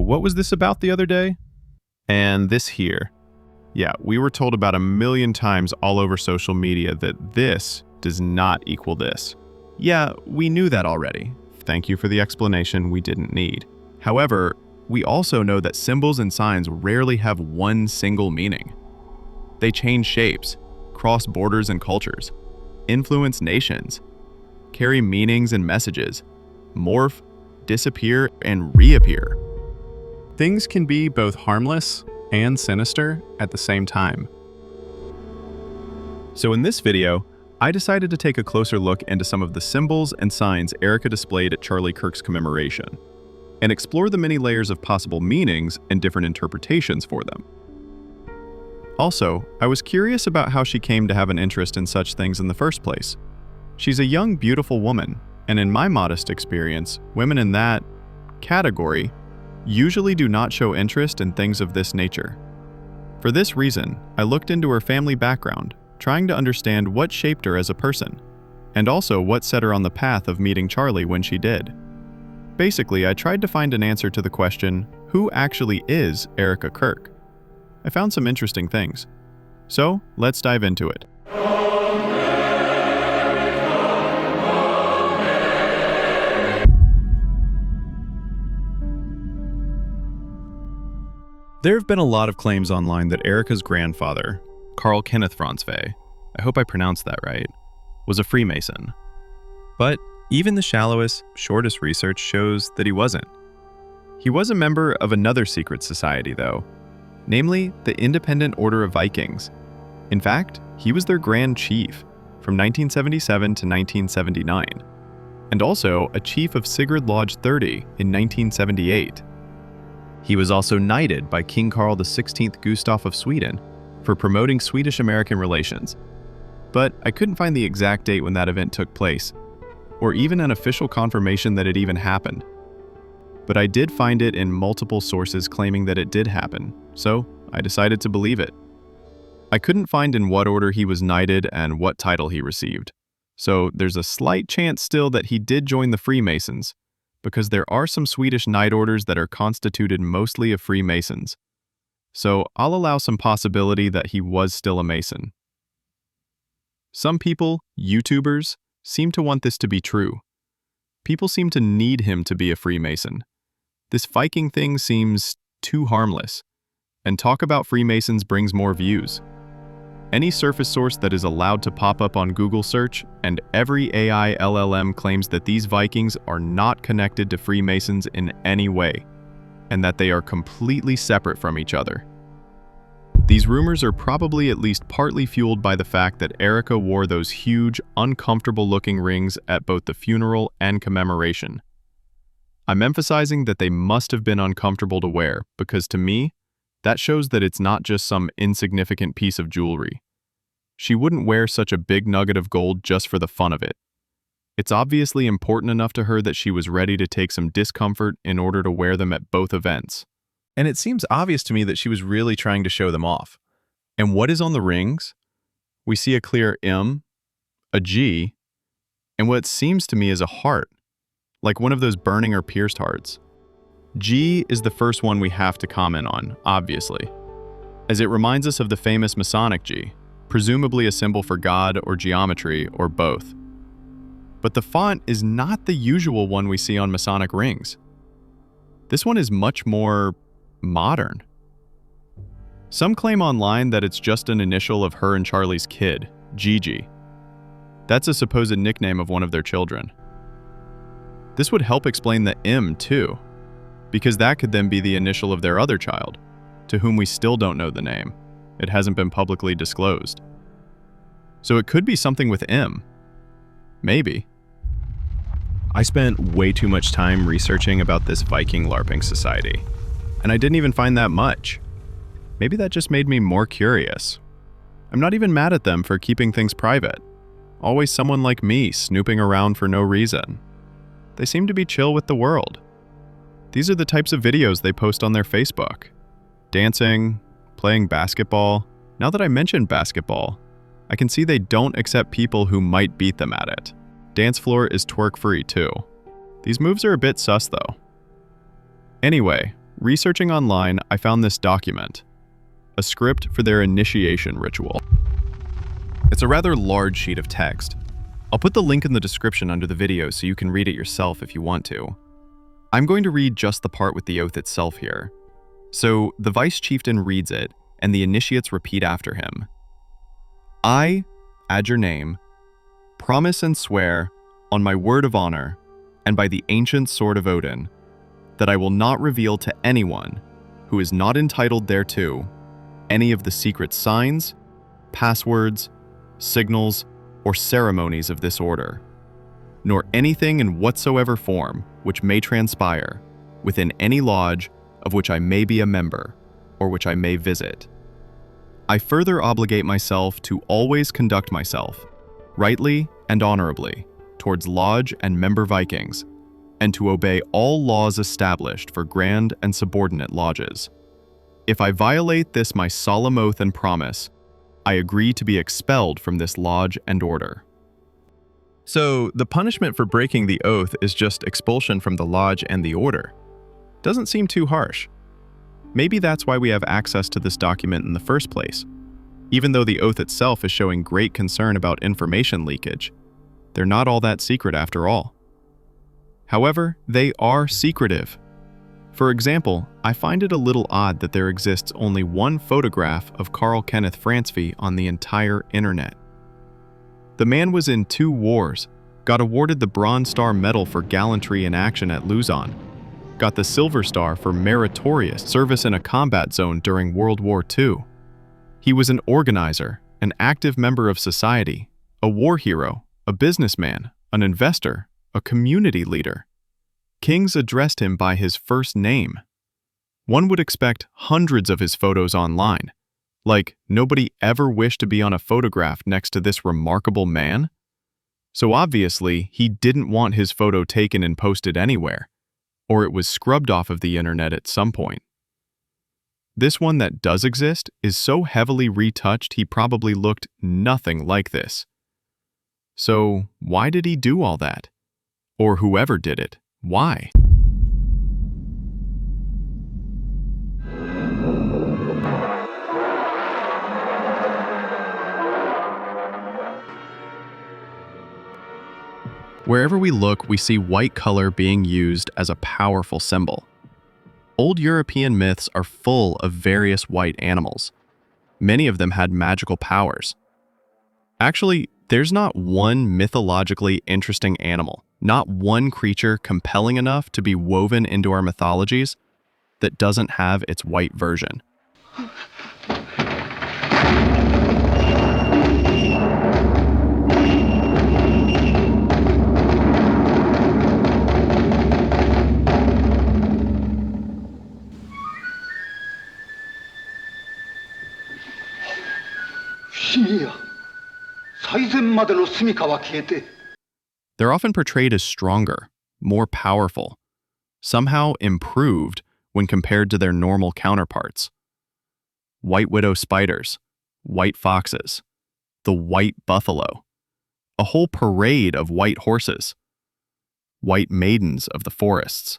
what was this about the other day? And this here. Yeah, we were told about 1,000,000 times all over social media that this does not equal this. Yeah, we knew that already. Thank you for the explanation we didn't need. However, we also know that symbols and signs rarely have one single meaning. They change shapes, cross borders and cultures, influence nations, carry meanings and messages, morph, disappear, and reappear. Things can be both harmless and sinister at the same time. So in this video, I decided to take a closer look into some of the symbols and signs Erika displayed at Charlie Kirk's commemoration, and explore the many layers of possible meanings and different interpretations for them. Also, I was curious about how she came to have an interest in such things in the first place. She's a young, beautiful woman, and in my modest experience, women in that category usually do not show interest in things of this nature. For this reason, I looked into her family background, trying to understand what shaped her as a person, and also what set her on the path of meeting Charlie when she did. Basically, I tried to find an answer to the question, who actually is Erika Kirk? I found some interesting things. So, let's dive into it. There have been a lot of claims online that Erika's grandfather, Carl Kenneth Franzwey, I hope I pronounced that right, was a Freemason. But even the shallowest, shortest research shows that he wasn't. He was a member of another secret society, though, namely the Independent Order of Vikings. In fact, he was their Grand Chief from 1977 to 1979, and also a Chief of Sigurd Lodge 30 in 1978. He was also knighted by King Carl XVI Gustaf of Sweden for promoting Swedish-American relations. But I couldn't find the exact date when that event took place, or even an official confirmation that it even happened. But I did find it in multiple sources claiming that it did happen, so I decided to believe it. I couldn't find in what order he was knighted and what title he received, so there's a slight chance still that he did join the Freemasons, because there are some Swedish knight orders that are constituted mostly of Freemasons. So I'll allow some possibility that he was still a Mason. Some people, YouTubers, seem to want this to be true. People seem to need him to be a Freemason. This Viking thing seems too harmless, and talk about Freemasons brings more views. Any surface source that is allowed to pop up on Google search, and every AI LLM claims that these Vikings are not connected to Freemasons in any way, and that they are completely separate from each other. These rumors are probably at least partly fueled by the fact that Erika wore those huge, uncomfortable-looking rings at both the funeral and commemoration. I'm emphasizing that they must have been uncomfortable to wear, because to me, that shows that it's not just some insignificant piece of jewelry. She wouldn't wear such a big nugget of gold just for the fun of it. It's obviously important enough to her that she was ready to take some discomfort in order to wear them at both events. And it seems obvious to me that she was really trying to show them off. And what is on the rings? We see a clear M, a G, and what seems to me is a heart, like one of those burning or pierced hearts. G is the first one we have to comment on, obviously, as it reminds us of the famous Masonic G, presumably a symbol for God or geometry or both. But the font is not the usual one we see on Masonic rings. This one is much more modern. Some claim online that it's just an initial of her and Charlie's kid, Gigi. That's a supposed nickname of one of their children. This would help explain the M too, because that could then be the initial of their other child, to whom we still don't know the name. It hasn't been publicly disclosed. So it could be something with M. Maybe. I spent way too much time researching about this Viking LARPing society, and I didn't even find that much. Maybe that just made me more curious. I'm not even mad at them for keeping things private. Always someone like me snooping around for no reason. They seem to be chill with the world. These are the types of videos they post on their Facebook. Dancing, playing basketball. Now that I mentioned basketball, I can see they don't accept people who might beat them at it. Dance floor is twerk free too. These moves are a bit sus though. Anyway, Researching online, I found this document, a script for their initiation ritual. It's a rather large sheet of text. I'll put the link in the description under the video so you can read it yourself if you want to. I'm going to read just the part with the oath itself here. So the vice chieftain reads it, and the initiates repeat after him. I, add your name, promise and swear, on my word of honor, and by the ancient sword of Odin, that I will not reveal to anyone who is not entitled thereto any of the secret signs, passwords, signals, or ceremonies of this order, nor anything in whatsoever form which may transpire within any lodge of which I may be a member or which I may visit. I further obligate myself to always conduct myself rightly and honorably towards lodge and member Vikings, and to obey all laws established for grand and subordinate lodges. If I violate this my solemn oath and promise, I agree to be expelled from this lodge and order. So, the punishment for breaking the oath is just expulsion from the lodge and the order. Doesn't seem too harsh. Maybe that's why we have access to this document in the first place. Even though the oath itself is showing great concern about information leakage, they're not all that secret after all. However, they are secretive. For example, I find it a little odd that there exists only one photograph of Karl Kenneth Fransvey on the entire internet. The man was in 2 wars, got awarded the Bronze Star Medal for gallantry in action at Luzon, got the Silver Star for meritorious service in a combat zone during World War II. He was an organizer, an active member of society, a war hero, a businessman, an investor, a community leader. Kings addressed him by his first name. One would expect hundreds of his photos online. Like, nobody ever wished to be on a photograph next to this remarkable man? So obviously, he didn't want his photo taken and posted anywhere, or it was scrubbed off of the internet at some point. This one that does exist is so heavily retouched he probably looked nothing like this. So, why did he do all that? Or whoever did it, why? Wherever we look, we see white color being used as a powerful symbol. Old European myths are full of various white animals. Many of them had magical powers. Actually, there's not one mythologically interesting animal, not one creature compelling enough to be woven into our mythologies that doesn't have its white version. They're often portrayed as stronger, more powerful, somehow improved when compared to their normal counterparts. White widow spiders, white foxes, the white buffalo, a whole parade of white horses, white maidens of the forests.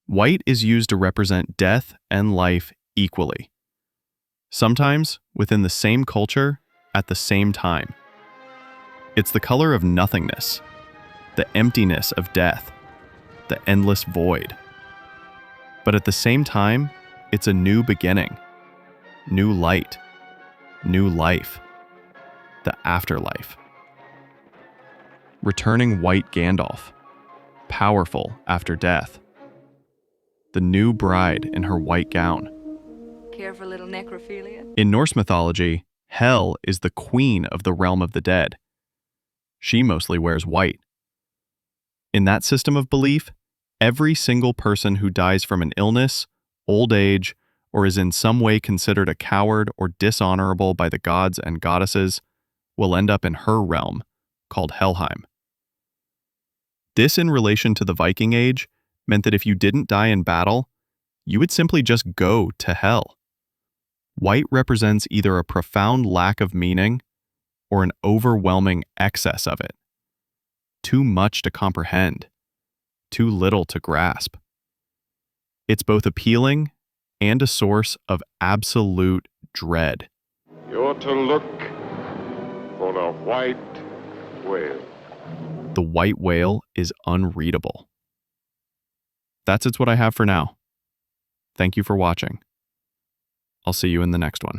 White is used to represent death and life equally, sometimes within the same culture at the same time. It's the color of nothingness, the emptiness of death, the endless void. But at the same time, it's a new beginning, new light, new life, the afterlife. Returning white Gandalf, powerful after death. The new bride in her white gown. Care for a little necrophilia? In Norse mythology, Hel is the queen of the realm of the dead. She mostly wears white. In that system of belief, every single person who dies from an illness, old age, or is in some way considered a coward or dishonorable by the gods and goddesses will end up in her realm, called Helheim. This, in relation to the Viking Age, meant that if you didn't die in battle, you would simply just go to hell. White represents either a profound lack of meaning or an overwhelming excess of it. Too much to comprehend, too little to grasp. It's both appealing and a source of absolute dread. You're to look for a white whale. The white whale is unreadable. That's It's What I Have for now. Thank you for watching. I'll see you in the next one.